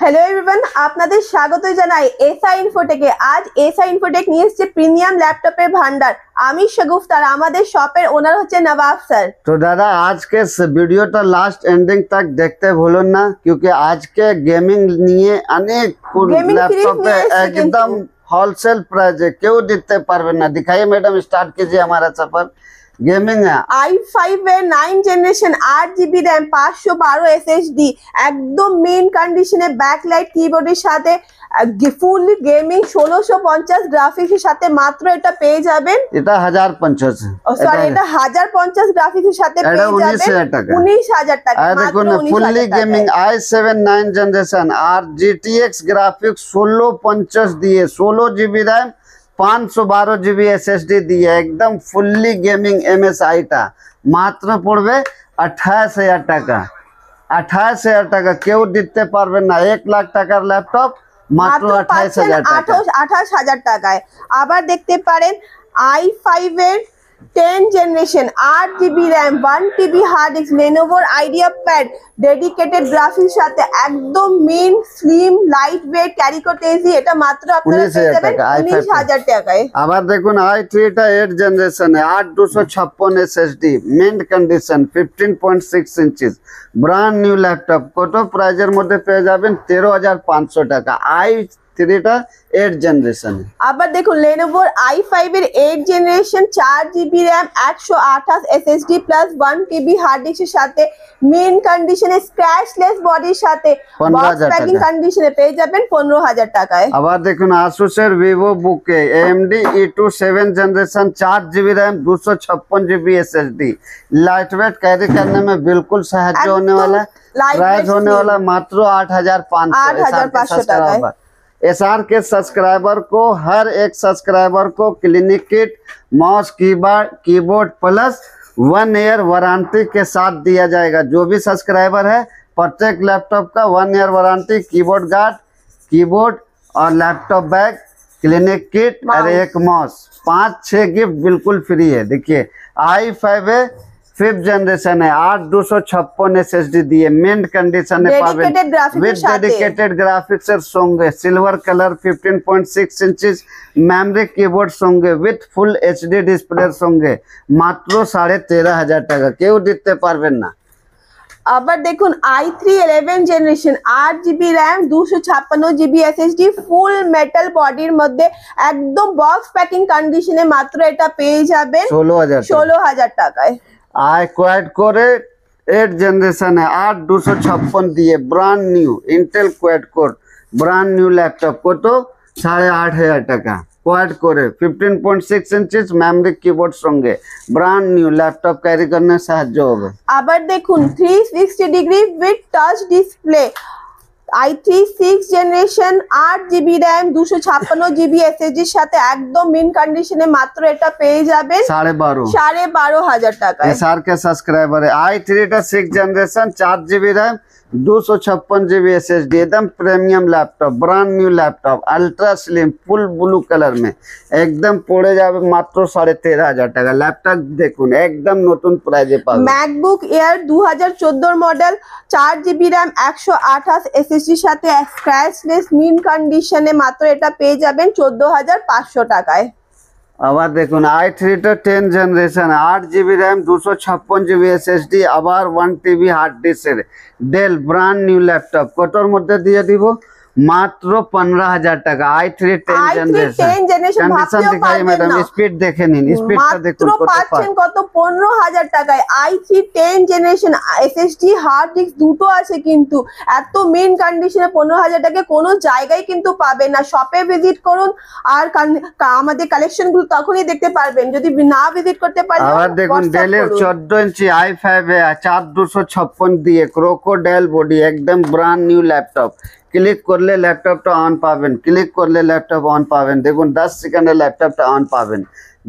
Hello everyone, আপনাদের স্বাগত জানাই এসআই ইনফোটেকে। আজ এসআই ইনফোটেক নিয়ে এসেছে প্রিমিয়াম ল্যাপটপের ভান্ডার। আমি শগুফতার, আমাদের শপের ওনার হচ্ছে নবাব স্যার। तो दादा आज के वीडियो तो लास्ट एंडिंग तक देखते भूलो ना, क्योंकि आज के गेमिंग लिए अनेक लैपटॉप पे एकदम होलसेल प्राइस है, क्यों दिखते पारबे ना। दिखाइए मैडम, स्टार्ट कीजिए हमारा सफर। गेमिंग है i5 এর 9 জেনারেশন 8GB র‍্যাম 512 SSD, একদম মেইন কন্ডিশনে ব্যাকলাইট কিবোর্ডের সাথে ফুল গেমিং 1650 গ্রাফিক্সের সাথে মাত্র এটা পেয়ে যাবেন। এটা 1050 সরি, এটা 1050 গ্রাফিক্সের সাথে পেয়ে যাবেন 19000 টাকা। দেখুন ফুললি গেমিং i7 9 জেনারেশন আর GTX গ্রাফিক্স 1650 দিয়ে 16GB র‍্যাম 512GB SSD দিয়ে একদম ফুললি গেমিং MSI টা মাত্র পড়বে 28000 টাকা। 28000 টাকা কেউ দিতে পারবেন না। 1 লাখ টাকার ল্যাপটপ মাত্র 28000 টাকায়। আবার দেখতে পারেন i5 এর 10 generation 8GB RAM 1TB hard disk লেনোভোর আইডিয়াপ্যাড ডেডিকেটেড গ্রাফিক্স সাথে একদম main slim lightweight carry করতে ইজি, এটা মাত্র আপনারা পেয়ে যাবেন 19000 টাকায়। আবার দেখুন i3 টা 8 জেনারেশনে 8256 SSD mint condition 15.6 inches brand new laptop. কত প্রাইজের মধ্যে পেয়ে যাবেন 13500 টাকা। i3 টা 8 জেনারেশন। আবার দেখুন লেনোভোর i5 এর 8 generation 4GB RAM 128 SSD plus 1TB hard ডিস্কের সাথে মেইন কন্ডিশনে স্ক্র্যাচলেস বডির সাথে বক্স প্যাকিং কন্ডিশনে পেয়ে যাবেন 15000 টাকায়। আবার দেখুন Asus এর Vivo বুকে AMD E2 7 generation 4GB RAM 256GB SSD light weight carry करने में बिल्कुल साहाय्य होने वाला, प्राइस होने वाला मात्र 8500 टाका। SR के सब्सक्राइबर को, हर एक सब्सक्राइबर को clinic kit mouse keyboard plus 1 year warranty के साथ दिया जाएगा। जो भी सब्सक्राइबर है प्रत्येक लैपटॉप का 1 year warranty, keyboard guard, keyboard और लैपटॉप बैग, क्लिनिक किट और एक माउस, 5-6 गिफ्ट बिल्कुल फ्री है। देखिए i5 है 5th जनरेशन है 8256 SSD दिए मिंट कंडीशन है विद डेडिकेटेड ग्राफिक्स संगे silver colour 15.6 inches memory keyboard संगे विद फुल HD डिस्प्ले संगे मात्र 13500 টাকা। কেউ দিতে পারবেন না। আবার দেখুন i3 11 generation 8GB RAM 256GB SSD ফুল মেটাল বডির মধ্যে একদম বক্স প্যাকিং কন্ডিশনে মাত্র এটা পেয়ে যাবেন 16000 টাকায়। क्वाड कोर 8 जनरेशन है 8256 दिए brand new Intel quad core brand new laptop को तो 8500 টাকা। Quad core 15.6 inches memory keyboard संगे ब्रांड न्यू लैपटॉप कैरी करने সাহায্য হবে। আবার দেখুন 360 degree with touch display i3 6 generation 8GB RAM 256GB SSD সাথে একদম মিন কন্ডিশনে মাত্র এটা পেয়ে যাবেন 12500 টাকা। SR के सब्सक्राइबर है i3 টা 6 generation 4GB RAM 256GB SSD एकदम premium laptop brand new laptop ultra slim full blue colour में एकदम পড়ে যাবে মাত্র 13500 টাকা। ল্যাপটপ দেখুন একদম নতুন প্রাইজে পাবেন। MacBook air 2014 model 4GB RAM 128 SSD সাথে স্ক্র্যাচলেস মিন কন্ডিশনে মাত্র এটা পেয়ে যাবেন 14500 টাকায়। আবার দেখুন i3 টা 10 generation 8GB RAM 256GB SSD আবার 1TB hard disk Dell brand new laptop কতর মধ্যে দিয়ে দিব মাত্র 15000 টাকা। i3 10 জেনারেশন কন্ডিশন দেখাই ম্যাডাম, স্পিড দেখে নিন, স্পিডটা দেখুন কত পাচ্ছেন কত 15000 টাকায়। i3 10 generation SSD hard disk দুটো আছে, কিন্তু এত মেইন কন্ডিশনে 15000 টাকায় কোনো জায়গায় কিন্তু পাবেন না। শপে ভিজিট করুন আর আমাদের কালেকশন গুলো তখনই দেখতে পারবেন, যদি না ভিজিট করতে পারেন। আবার দেখুন ডেলের 14 ইঞ্চি i5 এ 4256 দিয়ে ক্রোকোডাইল বডি একদম ব্র্যান্ড নিউ ল্যাপটপ। ক্লিক করলে ল্যাপটপটা অন পাবেন, ক্লিক করলে ল্যাপটপ অন পাবেন। দেখুন 10 সেকেন্ডে ল্যাপটপটা অন পাবেন,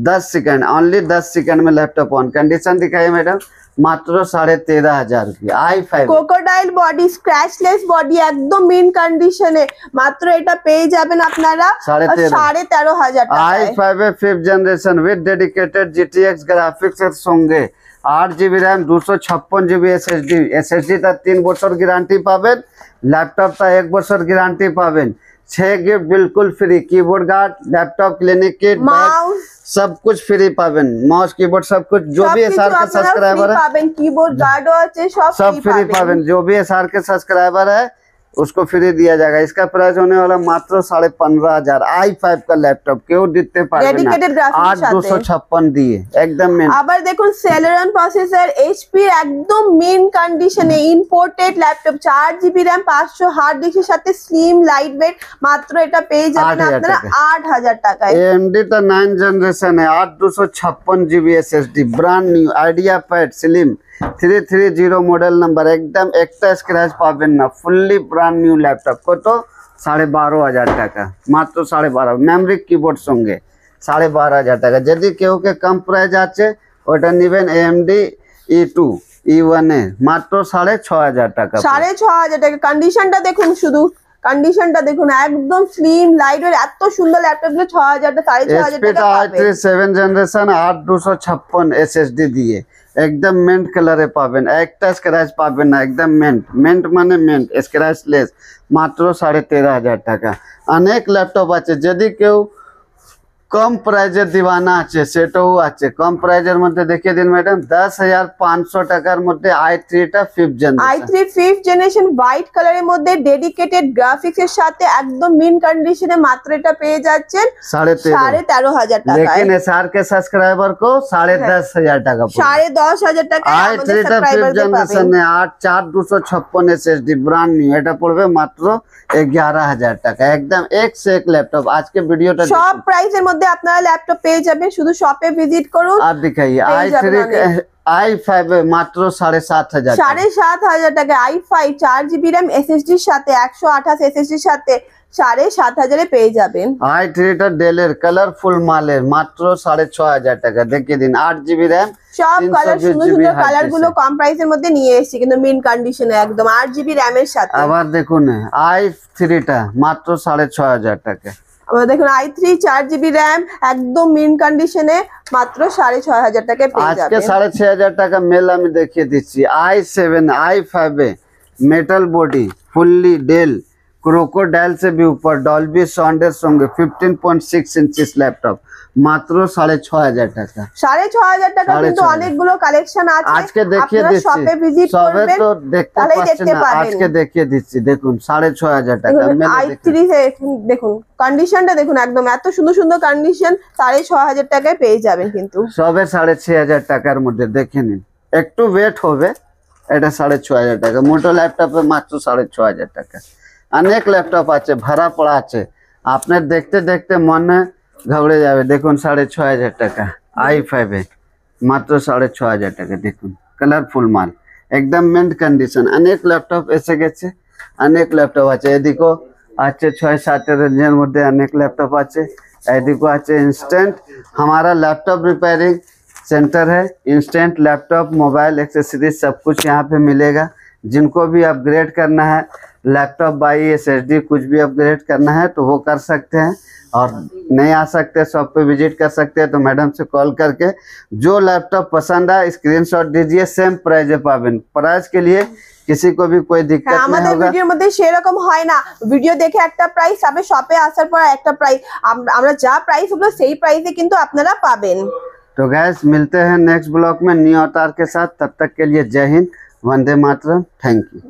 10 সেকেন্ড, অনলি 10 সেকেন্ড में लैपटॉप ऑन। कंडीशन दिखाइए मैडम, মাত্র 13500 रुपये। i5 crocodile body scratchless body একদম মেইন কন্ডিশনে মাত্র এটা পেয়ে যাবেন আপনারা 13500 টাকা। i5 এর 5th generation with dedicated GTX graphics এর সঙ্গে 8GB रैम 256GB SSD টা 3 বছর গ্যারান্টি পাবেন। लैपटॉप का 1 বছর গ্যারান্টি পাবেন 6 गिफ्ट बिल्कुल free keyboard guard laptop clinic kit mouse सब कुछ फ्री पाবেন माउस कीबोर्ड सब कुछ जो भी एसआर के सब्सक्राइबर है पाবেন कीबोर्ड गार्डও আছে सब फ्री पाবেন जो भी एसआर के सब्सक्राइबर है उसको फ्री दिया जाएगा। इसका प्राइस होने वाला मात्र 15,500 i5 का लैपटॉप क्यों दिखते पारবে না ডেডিকেটেড গ্রাফিক্স সাথে 8256 দিয়ে একদম মেন। আবার দেখুন Celeron প্রসেসর HP একদম মেন কন্ডিশনে imported laptop 4GB RAM 500 hard ডিস্কের সাথে স্লিম লাইট ওয়েট মাত্র এটা পেয়ে যাবেন আপনারা 8000 টাকায়। AMD का 9 जनरेशन है 8256GB SSD brand new idea pad slim 330 model number एकदम একটা স্ক্র্যাচ পাবেন না ফুললি ব্র্যান্ড নিউ ল্যাপটপ কত 12,500 টাকা মাত্র 12,500 মেমরি কিবোর্ড সঙ্গে 12,500 টাকা। যদি কেউ কে কম প্রাইস আছে ওটা নেবেন AMD E2 E1 এ মাত্র 6,500 টাকা 6,500 টাকা। কন্ডিশনটা দেখুন শুধু কন্ডিশনটা দেখুন একদম স্লিম লাইট ওয়েট এত সুন্দর ল্যাপটপগুলো 6,000 6,500 টাকা পাবেন। HP 7 जनरेशन 8256 SSD দিয়ে একদম মেন্ট কালারে পাবেন একটা স্ক্র্যাচ পাবেন না একদম মেন্ট মানে মেন্ট স্ক্র্যাচলেস মাত্র 13,500 টাকা। অনেক ল্যাপটপ আছে যদি কেউ কম প্রাইজের দিওয়ানা আছে সেটাও আছে কম প্রাইজের মধ্যে দেখিয়ে দিন ম্যাডাম 10,500 টাকার মধ্যে i3 টা 5th generation i3 5th generation white কালারের মধ্যে ডেডিকেটেড গ্রাফিক্স এর সাথে একদম মিন কন্ডিশনে মাত্র এটা পেয়ে যাচ্ছেন 13,500 টাকা। लेकिन एसआर के सब्सक्राइबर को 10,500 টাকা 10,500 টাকা i3 টা 5th generation 8,4256 SSD brand new এটা পড়বে মাত্র 11,000 টাকা একদম এক से एक ল্যাপটপ। আজকে ভিডিওটা সব প্রাইসের মধ্যে আপনারা ল্যাপটপ পেয়ে যাবেন শুধু শপে ভিজিট করুন। আর দেখাইए i3 i5 মাত্র 7,500 7,500 টাকা i5 4GB RAM SSD এর সাথে 128 SSD এর সাথে 7,500 এ পেয়ে যাবেন। i3 টা ডেলের কালারফুল মালের মাত্র 6,500 টাকা দেখিয়ে দিন 8GB RAM সব কালার সুন্দর সুন্দর কালার গুলো কম প্রাইসের মধ্যে নিয়ে এসেছি কিন্তু মিন কন্ডিশনে একদম 8GB RAM এর সাথে। আবার দেখুন i3 টা মাত্র 6,500 টাকা। আবার দেখুন i3 4GB RAM একদম মিন কন্ডিশনে মাত্র 6,500 টাকায় পেয়ে যাবেন। আজকে 6,500 টাকা মেল আমি দেখিয়ে দিচ্ছি i7 i5 এ metal body fully Dell crocodile से भी ऊपर डॉल्बी साउंड সঙ্গে 15.6 ইঞ্চিস ল্যাপটপ মাত্র 6,500 টাকা 6,500 টাকা কিন্তু অনেকগুলো কালেকশন আছে আজকে দেখিয়ে দিচ্ছি শপে ভিজিট করবেন সবে তো দেখতে পাচ্ছেন না আজকে দেখিয়ে দিচ্ছি দেখুন 6,500 টাকা i3 দেখুন কন্ডিশনটা দেখুন একদম এত সুন্দর সুন্দর কন্ডিশন 6,500 টাকায় পেয়ে যাবেন কিন্তু সবে 6,500 টাকার মধ্যে দেখে নিন একটু ওয়েট হবে এটা 6,500 টাকা মোটো ল্যাপটপে মাত্র 6,500 টাকা। অনেক ল্যাপটপ আছে ভরা পড়া আছে আপনার দেখতে দেখতে মনে ঘবড়ে যাবে দেখুন 6,500 টাকা i5 এ মাত্র 6,500 টাকা দেখুন কালারফুল মাল একদম মেন্ট কন্ডিশন। অনেক ল্যাপটপ এসে গেছে অনেক ল্যাপটপ আছে এদিকেও আছে 6-7 রেঞ্জের মধ্যে অনেক ল্যাপটপ আছে এদিকেও আছে इंस्टेंट हमारा लैपटॉप रिपेयरिंग सेंटर है इंस्टेंट लैपटॉप मोबाइल एक्सेसरीज सब कुछ यहाँ पे मिलेगा। जिनको भी अपग्रेड करना है लैपटॉप बाई SSD कुछ भी अपग्रेड करना है तो वो कर सकते हैं और नहीं आ सकते शॉप पे विजिट कर सकते हैं तो मैडम से कॉल करके जो लैपटॉप पसंद आए स्क्रीनशॉट दीजिए सेम प्राइस पाবেন प्राइस के लिए किसी को भी कोई दिक्कत नहीं আমাদের होगा। ভিডিওর মধ্যে সেরকম হয় না ভিডিও দেখে একটা প্রাইস আপনি শপে আসার পর একটা প্রাইস আমরা যা প্রাইস হলো সেই প্রাইসে কিন্তু আপনারা পাবেন। तो गैस मिलते हैं नेक्स्ट ब्लॉग में न्यू अवतार के साथ तब तक के लिए जय हिंद वंदे मातरम थैंक यू।